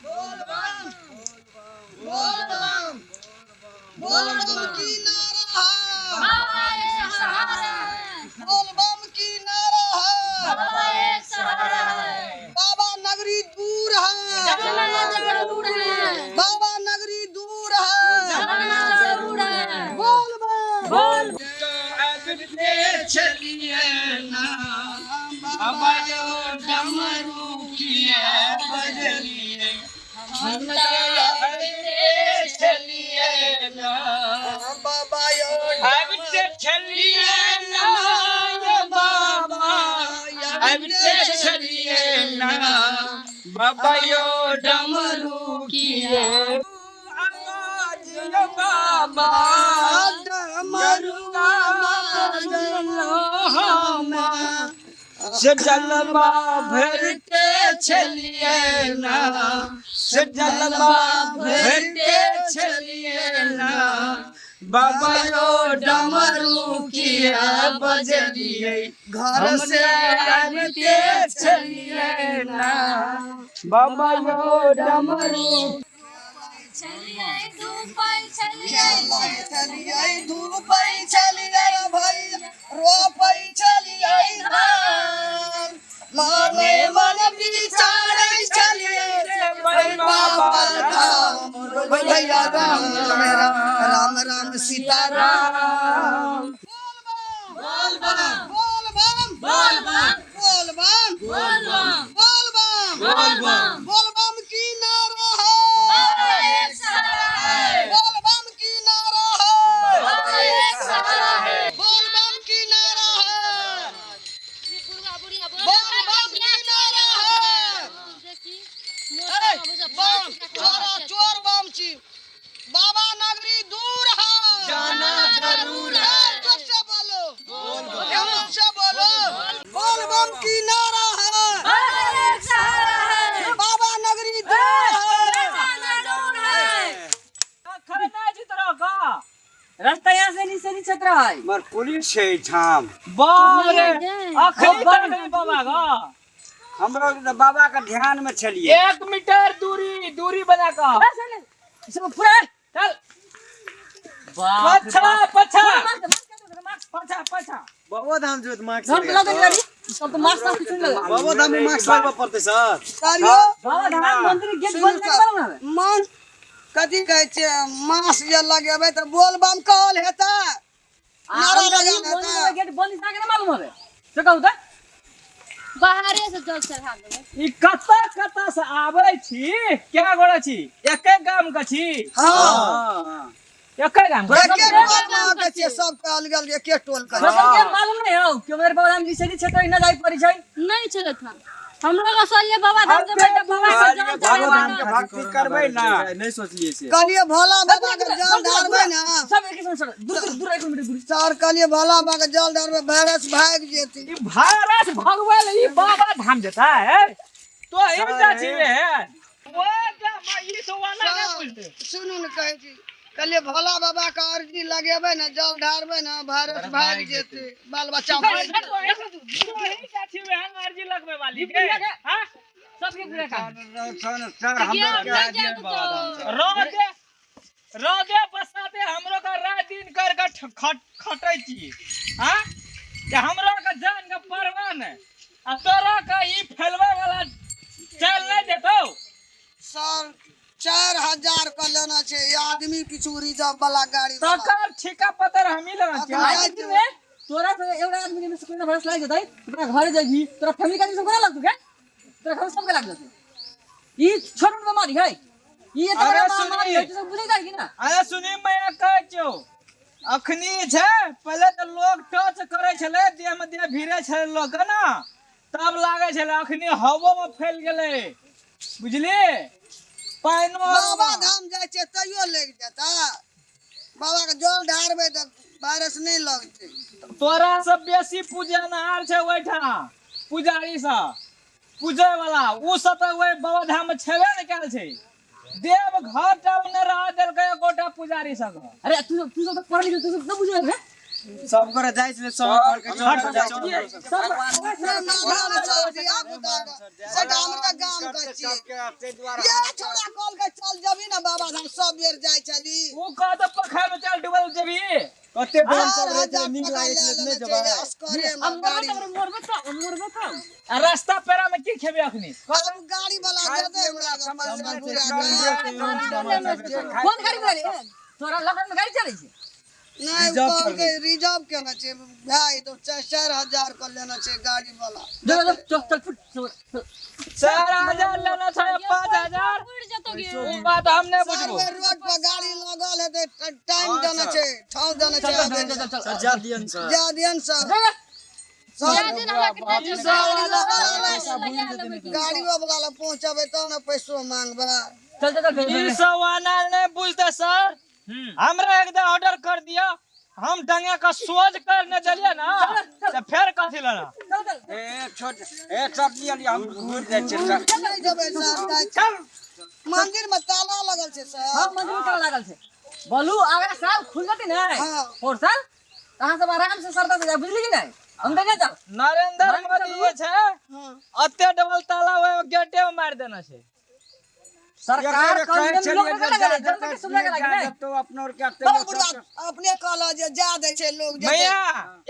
बोल बम बोल बम बोल बम की नारा है बाबा एक सहारा है, बोल बम की नारा है बाबा एक सहारा है, बाबा नगरी दूर है जाना जरूर है, बाबा नगरी दूर है जाना जरूर है, बोल बम बोल चलिए ना बाबा जो डमरू किए बजलिए हम चलिए ना बाबा यो अब से चलिए ना ये बाबा अब से चलिए ना बाबा यो डमरू किए आवाज यो बाबा डमरुआ से जलवा भर के चलिए ना से जलवा भर के चलिए ना बाबा यो डमरू किया बजलिए घर से अब के चलिए ना बाबा यो डमरू चलिए धूप चलिए चलिए धूप चलिए भाई रोपई चलिए धान माने मन विचार चलिए बाबा धाम भैया राम राम सीता राम बोल बम बोल बम बोल बम बोल बम बोल बम बोल बम बोल बम बोल बम की नारा बाबा है एक सहारा है, बोल बम की नारा है बाबा एक सहारा है, बोल बम की नारा है बुढ़िया बोल बम की नारा है बम चोरा चोर बम छी बाबा नगरी दूर है जाना जरूर है। जोर से बोलो जोर से बोलो बोल बम की नारा है बाबा एक सहारा है, बाबा नगरी दूर है जाना जरूर है, खरना चित्र का रास्ता यहाँ से नीचे रहा है। मर पुलिस है छाम बाप रे अखरी तक बाबा का हम लोग तो बाबा का ध्यान में चलिए 1 मीटर दूरी बना का इसमें पूरा चल बाप रे पछा बाप। पछा पछा बाबा धाम जो मार्क्स हम लगा दे गाड़ी सब तो मार्क्स साफ सुन लगा बाबा धाम में मार्क्स लगवा पड़ते सर करियो बाबा धाम मंदिर गेट बंद कर दो ना मन कथी कहै छै मास जे लगेबै त बोल बम कहल हेतै नारा लगा मंदिर हेतै गेट बंद ना के मालूम है से कहू त बाहरे से जल चढ़ा देबै, ई कता से आबै छी क्या गोड़ा छी एके गाम का छी हां एके गाम का एके टोल में के छै सब कहल गेल एके टोल के सब के मालूम नहीं हो कि मेरे बाबा धाम नीचे क्षेत्र न जाई पड़ी छै नहीं चलत हम हम लोग असलिए बाबा धाम के बेटा बाबा से जल बाबा चढ़ावे धाम के भक्ति करबै ना नहीं सोचलिए से कहलिए भोला बाबा के जल ढारबै ना सब एक संग दूर दूर 1 किलोमीटर दूर सर कहलिए भोला बाबा के जल ढारबै वायरस भाग जेतै ई भारत भगवान ई बाबा धाम देता है तो ई जा छी है वो जा ई तो वाला ना पूछते सुनू न कहै छी कहलिए भोला बाबा के अर्जी लगेबै ना जल ढारबै ना वायरस भाग जेतै बाल बच्चा भाग सब के पूरा काम सर हम लोग के हाजिर बाबा धाम से रोदे बसाते हमरो का रात दिन कर के खटै छी हां जे हमरो का जान के परवाह नै आ तोरा का ई फैलवे वाला चल नै देतौ सर 4000 का लेना छै ये आदमी पिछु रिजर्व वाला गाड़ी तकर ठिका पतर हम ही लेना अब चाहिए आज आज में तोरा से एउटा आदमी में से कोई ना भरस लाग जतै तोरा घर जाबी तोरा फैमिली का सब कोना लगतौ के तोरा घर सब के लाग जतै ई छोट बीमारी है ई एत अरे बड़ा बीमारी सुनिए। है तो सब बुझै जाइ कि ना अरे सुनी मैं कहै छौ अखनी छै पहले तो लोग टच करे छले देह में देह भिड़े छले लोग के ना तब लागे छले अखनी हवो में फैल गेले बुझली पाइनो बाबा धाम जाय छै तैयो लग जेता बाबा के जल ढारबै त वायरस नहीं लगतै तोरा सब बेसी पूजनहार छै ओइठा पुजारी सा पूजे वाला उ सब त ओइ बाबा धाम में छेबे न कैल छै देव घर टाउन रह देलकै गोटा पुजारी सब अरे तू सब पढ़ लिख तू सब न बुझै है सब करे जाय छै सब करके ना दिया बुता सेट हमरा गाम के छी ये छोड़ा कॉल के चल जबी ना बाबा धाम सब बेर जाय छली ऊ कह त पोखर में चल डुबल जेबी कते बेर सब रहते नीक लागै छै नै जबा अस्करे हम में गाड़ी मरबे तो आ रास्ता पेरा में की खेबे अखनी हम गाड़ी वाला दे दे हमरा के पैसा घुरा कौन गाड़ी वाले तोरा लगन में गाड़ी चलै छै नहीं कॉल के रिजर्व केना छै भाई तो 4000 कर लेना छै गाड़ी वाला चल फुट 4000 लेना छै 5000 उड़ जतो गे ऊ बात हम नहीं बुझबो सर्वे रोड पर गाड़ी लगल है टाइम देना छै ठाव देना छै सर जा दियन सर जा दियन सर दिन हमरा के गाड़ी वाला ला पहुंचाबे त ना पैसो मांगबा चल ई सवाना नहीं बुझते सर हमरा एकदम ऑर्डर कर दिया हम डंगे का सोच कर न चलिए ना तो फिर कथी लेना ए छोट ए चटनी वाली हम घूर जाय छै नहीं जबे सर चल मंदिर में ताला लगल छै सर हां मंदिर में लागल छै बोलू अगला साल खुल जती नै हां और साल कहां से आराम से सरदा से बुझली कि नहीं हम देने जा नरेंद्र मोदी ये छै हां अत्ते डबल ताला वो गेटे में मार देना छै सरकार कंदन लोग का लगे जनता के सुविधा लगे नहीं तो अपना और क्या तो बुढ़वा अपने कहला जे जा दे छै लोग जे भैया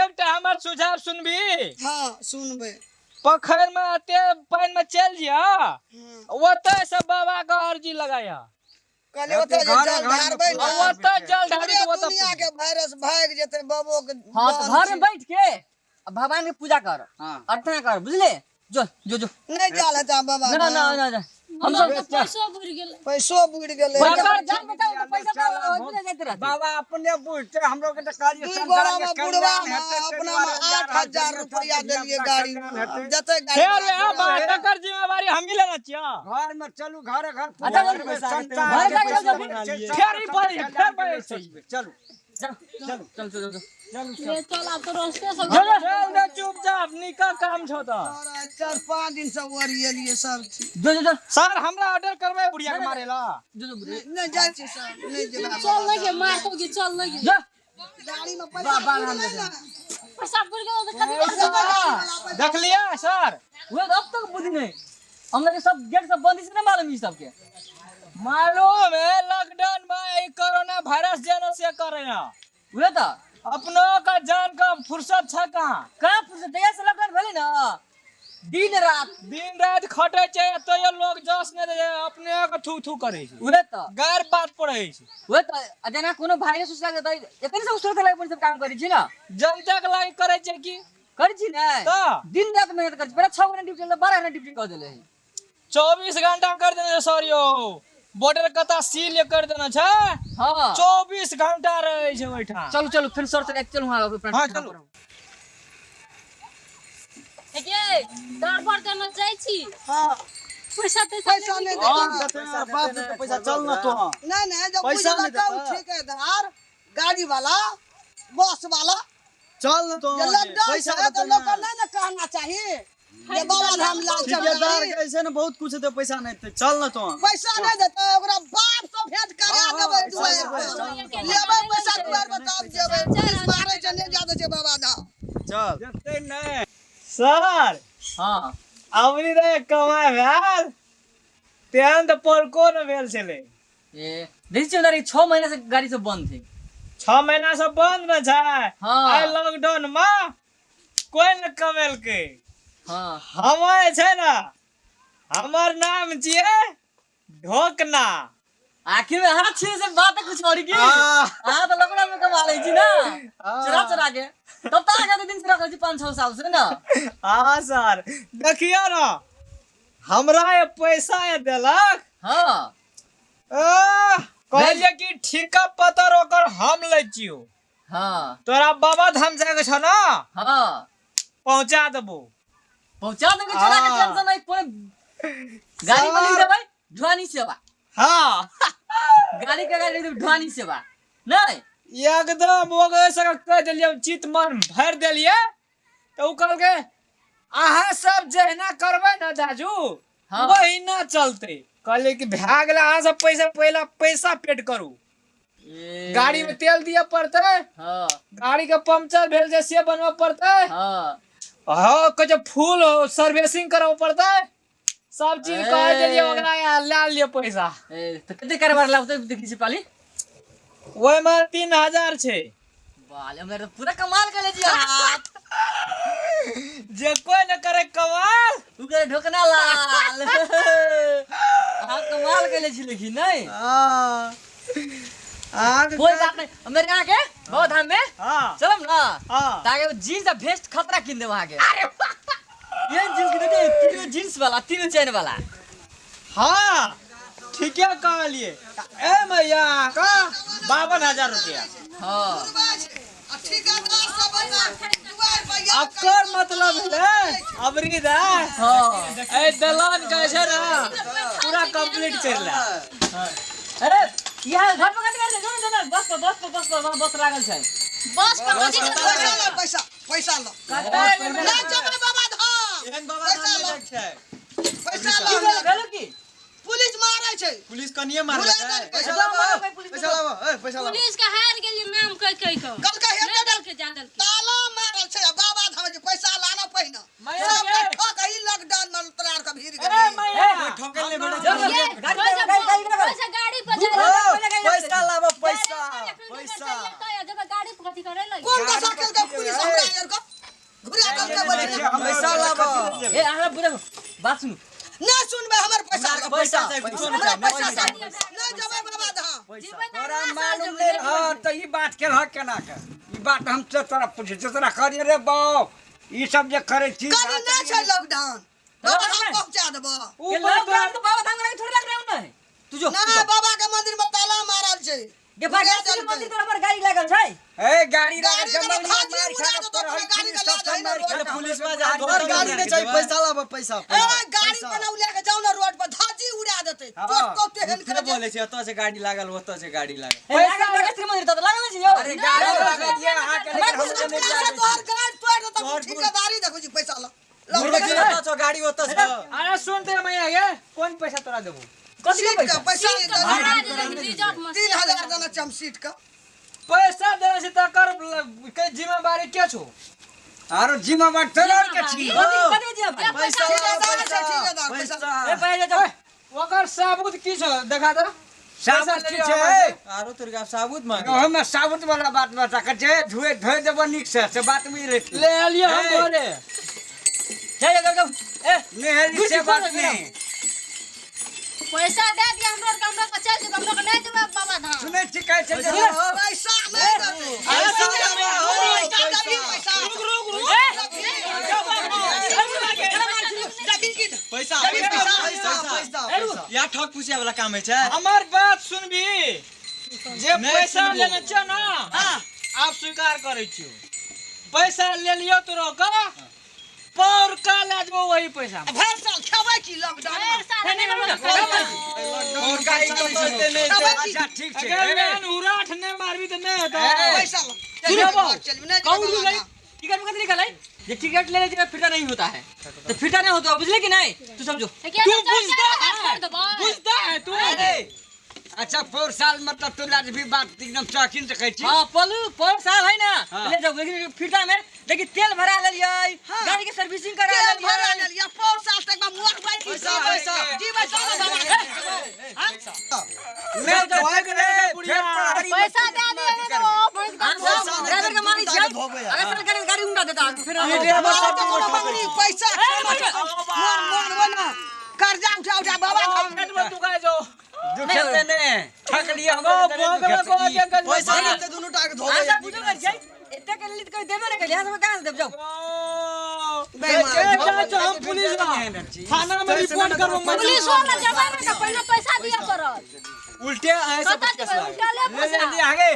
एकटा हमर सुझाव सुनबी हां सुनबे पोखर में अत्ते पानी में चल जिया ओते से बाबा का अर्जी लगाया कहले ओते जे जल ढारबे ना ओते जल ढारी तो ओते दुनिया के वायरस भाग जेते बाबू के हां तो घर में बैठ के अब भगवान की पूजा कर अर्चना कर बुझले जो जो जो नहीं जाला ता बाबा ना ना ना ना हम सब पैसा बुड़ गेल पैसो बुड़ गेले सरकार जान बताओ तो पैसा तो बुझे जाते रहते बाबा अपने बुझते हमरो के कार्य दू गोड़ा में बुढ़वा में अपना में 8000 रुपया देलिए गाड़ी में जते गाड़ी फिर वे बात कर जिम्मेवारी हम ही लेना चाहिए घर में चलू घर घर अच्छा, घर फिर ही पड़े फिर पड़े चलू चल चल चल ले चल अब तो रास्ते से चल दे चुपचाप निका काम छो तो 4-5 दिन से ओरिएलिए सब चीज जो जो सर हमरा ऑर्डर करबे बुढ़िया के मारेला जो जो नहीं जाय छै सर नहीं जेबा चल नहीं के मार तो के चल नहीं के जो गाड़ी में पैसा हम पैसा बुड़ गेल तो कथी देख लिया सर वो अब तक बुद्धि नहीं हमने सब गेट सब बंद से ना मालूम ई सब के मालूम है लॉकडाउन में ये कोरोना वायरस जन से करेना वो तो अपनों का जान का फुर्सत छ कहां का फुर्सत है से लगन भेली ना दिन रात खटे छै तो ये लोग जस ने अपने के थू थू करे छै उहे तो गैर बात पड़े छै वो तो जना कोनो भाइरस उस लगे तो एतने से उसरत लगे सब काम करै छी ना जनता के लाग करे छै की करै छी ना तो दिन रात मेहनत करै छी पहले 6 घंटा ड्यूटी 12 घंटा ड्यूटी कर देले 24 घंटा कर देने सरियो बॉर्डर कता सील कर देना छै हां 24 घंटा रहे छै ओइठा चलो चलो फिर सर से चल वहां हां चलो के दर पर देना जाय छी हां पैसा पैसा नहीं दे बाप रे पैसा चल ना तो नहीं नहीं जब पैसा पैसा नहीं कम देता। ठेकेदार गाड़ी वाला बस वाला चल ना तो ये लॉकडाउन पैसा है तो लोग को नहीं ना कहना चाहिए ये बाबा धाम लाल ठेकेदार चल ऐसे ना बहुत कुछ दे पैसा नहीं दे चल ना तो पैसा नहीं देता ओकरा बाप से भेंट करा देबे दुआर पर लेबे पैसा दुआर पर तब देबे पुलिस मारे छै नहीं जादे छै बाबा धाम चल जते नहीं सर हां अबरी रे कमाय भेल तेहन तो पोलको न भेल छले ए देखि चौधरी 6 महीना से गाड़ी सब बंद थी 6 महीना से बंद न छै हाँ। आई लॉकडाउन में कोई न कमेल के हां हमारे छै ना हमर नाम छिए ढोकना आखिर में हाथ छे से बात है कुछ और की हां तो लकड़ा में कमा ले छी ना चुरा चुरा के तब तक आगे दिन से रखल छी 5-6 साल से ना हां सर देखियो ना हमरा ये पैसा ये देलक हां कहलिए कि ठिका पतर ओकर हम लै छियो हां तोरा बाबा धाम जाए के छ ना हां पहुंचा देबो पहुंचा देंगे चला के टेंशन नहीं कोई गाड़ी में ले भाई ढुआनी सेवा हां गाड़ी का गाड़ी ढुआनी सेवा नहीं एकदम हो गए सक कह देलिए चित मन भर देलिए तो उ कहल के अहाँ सब जहिना करबे ना दाजू हाँ। वही ना चलते कहले कि भाग गेला अहाँ सब पैसा पहला पैसा पेड करू गाड़ी में तेल दिया पड़ता है, हाँ गाड़ी का पंक्चर भेल जैसे बनवा पड़ता है, हाँ हाँ कुछ फुल सर्विसिंग कराना पड़ता है, सब चीज कह दिए ओकरा यहाँ ला लिए पैसा। तो कितने कारोबार लागते देखी से पाली वही में 3000 छे। बाले मेरे तो पूरा कमाल कर ले जी आप जे कोई न करे कमाल तू करे ढोकना लाल आप कमाल कर ले छी लेकिन नहीं कोई बात नहीं मेरे यहाँ के बहुत धाम में हाँ चलम ना हाँ ताकि वो जीन्स और वेस्ट खतरा किन दे वहाँ के ये जीन्स कितने तीनों जीन्स वाला तीनों चैन वाला हाँ ठीक है कह लिए ए मैया का 52,000 रुपया। हाँ ठेकेदार सब बना दुआर पर या अकर मतलब है अबरी दा हाँ ए दलान कैसे ना पूरा कंप्लीट चल रहा। अरे यहाँ घर पर कट कर दे ना बस लागल छै बस पर कथी के पैसा लो ना जब बाबा धाम एहन बाबा धाम में छै पैसा की लो भेल की पुलिस मारै छै पुलिस कनिए मारले छै पैसा पुलिस के हार गेली नाम कह के कल का हेते नहीं दल के जा दल के ताला मारल छै बाबा धाम जे पैसा लाना पहिना मैया सब ये। ठक ही लॉकडाउन में तरार का भीड़ ए गेल मैया ठोकल ने ये बेटा पैसा गाड़ी पर जा पैसा लाबो पैसा जब गाड़ी पर कथी करे लै कौन का साइकिल का पुलिस हमरा यार को घुरिया दल के बजे पैसा लाबो ए आला बुझे बात सुन ना सुनबे हमर पैसा पैसा छै कुछो हमरा नहीं पैसा ना जबे बाबा धाम तोरा मालूम नहीं हां त ई बात के ह केना के ई बात हम से तोरा पूछे तोरा करिए रे बाप ई सब जे करे छी कल ना छै लॉकडाउन बाबा धाम पहुंचा देबो ये लॉकडाउन तो बाबा धाम थोड़ी लग रहा है तू जो ना बाबा के मंदिर में ताला मारल छै ये बाबा के मंदिर पर हमर गाड़ी लागल छै ए गाड़ी गाड़ी लगे में जंगल खादी उड़ा दो तो गाड़ी का लाज है ना रोड पर। पुलिस में जा गाड़ी ने चाहिए पैसा लाबो पैसा ए गाड़ी बनाउ लेके जाओ ना रोड पर धाजी उड़ा देते तो कोते हेन कर बोले छै ओतो से गाड़ी लागल ओतो से गाड़ी लागल पैसा लगे श्री मंदिर तो लागल छै यो अरे गाड़ी लगा दिया हां के लेकर हम जने जा से तोहर गाड़ी तोड़ दो तो ठेकेदारी देखो जी पैसा लो ओतो से गाड़ी ओतो से अरे सुनते मैया ये कौन पैसा तोरा देबो कथी सीट का का पैसा रिजर्व में 3000 देना चम सीट का पैसा देने से तकर के जिम्मेवारी के छो आरो जिम्मेवार तोरा के छी कथी जी अपन पैसा ठेकेदार छै ठेकेदार पैसा ए पैसा जा ओकर साबुत की छो देखा दो साबुत की छै आरो तोर का साबुत मांगे हम साबुत वाला बात बता के जे धोए धोए देबो निक से बात में रहती ले लियो हम बोले जा ए नेहरी से बात नहीं पैसा दे दिया हमरा के चल जे हमरा के नहीं देबे बाबा धाम सुने छी कहै छै जे पैसा नहीं देते पैसा पैसा या ठक पूछे वाला काम है छै हमार बात सुनबी जे पैसा लेने छ ना आप स्वीकार करै छियो पैसा ले लियो तोरो का पर का लाजबो वही पैसा भर साल खेबै की लॉकडाउन और गाड़ी तो बोलते नहीं छै अच्छा ठीक छै अगर मैं उराठ ने मारबी त नहीं होता पैसा लो चल नहीं कौन गई टिकट में निकल आई ये टिकट ले ले फिरता नहीं होता है तो फिरता नहीं होता बुझले कि नहीं तू समझो तू बुझता है तू अच्छा 4 साल मतलब तो लाज भी बात एकदम चाकिन से कहै छी हां पर साल है ना हाँ। ले जाओ लेकिन फिरता में लेकिन तेल भरा ले लियो गाड़ी के सर्विसिंग करा ले तेल भरा लियो ले लिया 4 साल तक में मुआक भाई की पैसा जी भाई बाबा मैं तो भाग रे फिर पहाड़ी पैसा दे दे ड्राइवर के मारी जाए अगर सरकार गाड़ी उड़ा देता फिर पैसा मोर बना कर्जा उठा बाबा तू का जो दुखते ने ठक लिया हम पैसा लेते दोनों टाके धो ऐसा बुझो कर जाए इतना के लिए कोई देबे नहीं यहाँ से कहां से देब जाओ हम पुलिस थाना में रिपोर्ट करो पुलिस वाला जमाने का पहले पैसा दिया करो उल्टे ऐसा कता कुछ के उल्टा ले ले पैसा ले आगे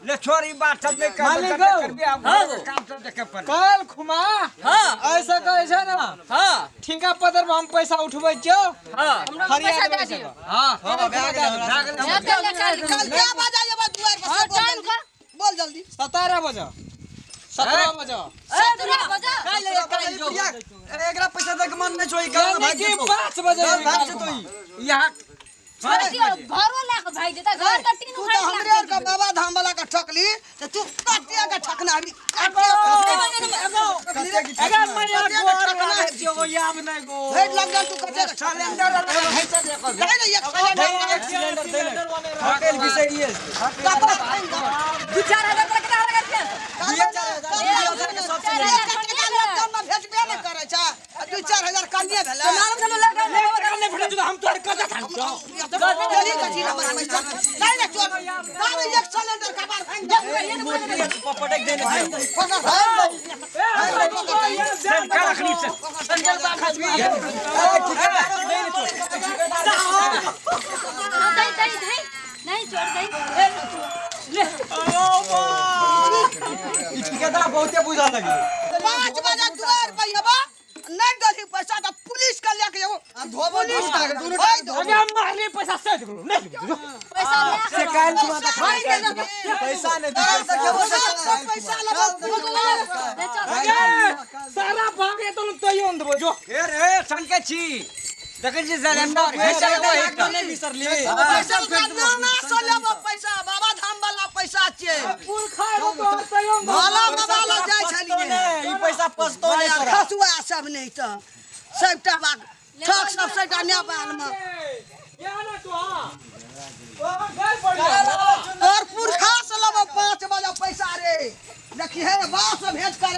ले छोरी बात सब में मालिक कर भी आप काम सब देखे पर कल खुमा हां ऐसा कैसे ना हां ठीका पदर में हम पैसा उठबै छियो हां हमरा पैसा दे दियो हां कल क्या बजा ये बात दुआर पर और टाइम का बोल जल्दी 17 बजे 17 बजे 17 बजे काल ले काल जो एकरा पैसा दे के मन नहीं छोई यानी कि 5 बजे भाग से तो यहाँ घरो ला के भाई देता घर का टीन तू उखाड़ तो हमरे और का बाबा धाम वाला का ठकली तो तू कटिया का ठकना अभी अगर मैं गोर वाला जो याब नहीं गो भेट लग जा तू कटे सिलेंडर नहीं एक सिलेंडर होटल भी सही है 2-4 हजार तक ना लगा भेटबे नहीं करे छा 2-4 हजार कनिए भेला नहीं फटा तो हम तोड़ कर था जल्दी कथी ना मर पैसा नहीं ना चोर दादा एक सिलेंडर का बार भांग पटक देने का रखनी से संजल बा खसबी नहीं छोड़ दे ठिकादार बहुते बुझा लगी 5 बजे द्वार पे हबा नहीं दही पैसा तो पुलिस का लेके जाओ पुलिस का अगर मारले पैसा से दो नहीं पैसा से काल तुम्हारा पैसा नहीं पैसा लगा सारा भागे तो यो अंदर जो ए संके छी देखे जी सिलेंडर भेसा को एक नहीं बिसर लिए पैसा ना सोलेब पैसा बाबा धाम वाला पैसा छे फूल खाए तो यो भाला बाबा जाय छलिए ई पैसा पस्तो नहीं करा खसुआ सब नहीं तो सबटा बाग ठक सब सबटा नेपाल में या ना तो हां गल पड़ और पुरखा से लब 5 बजे पैसा रे देखिए बाप से भेज कर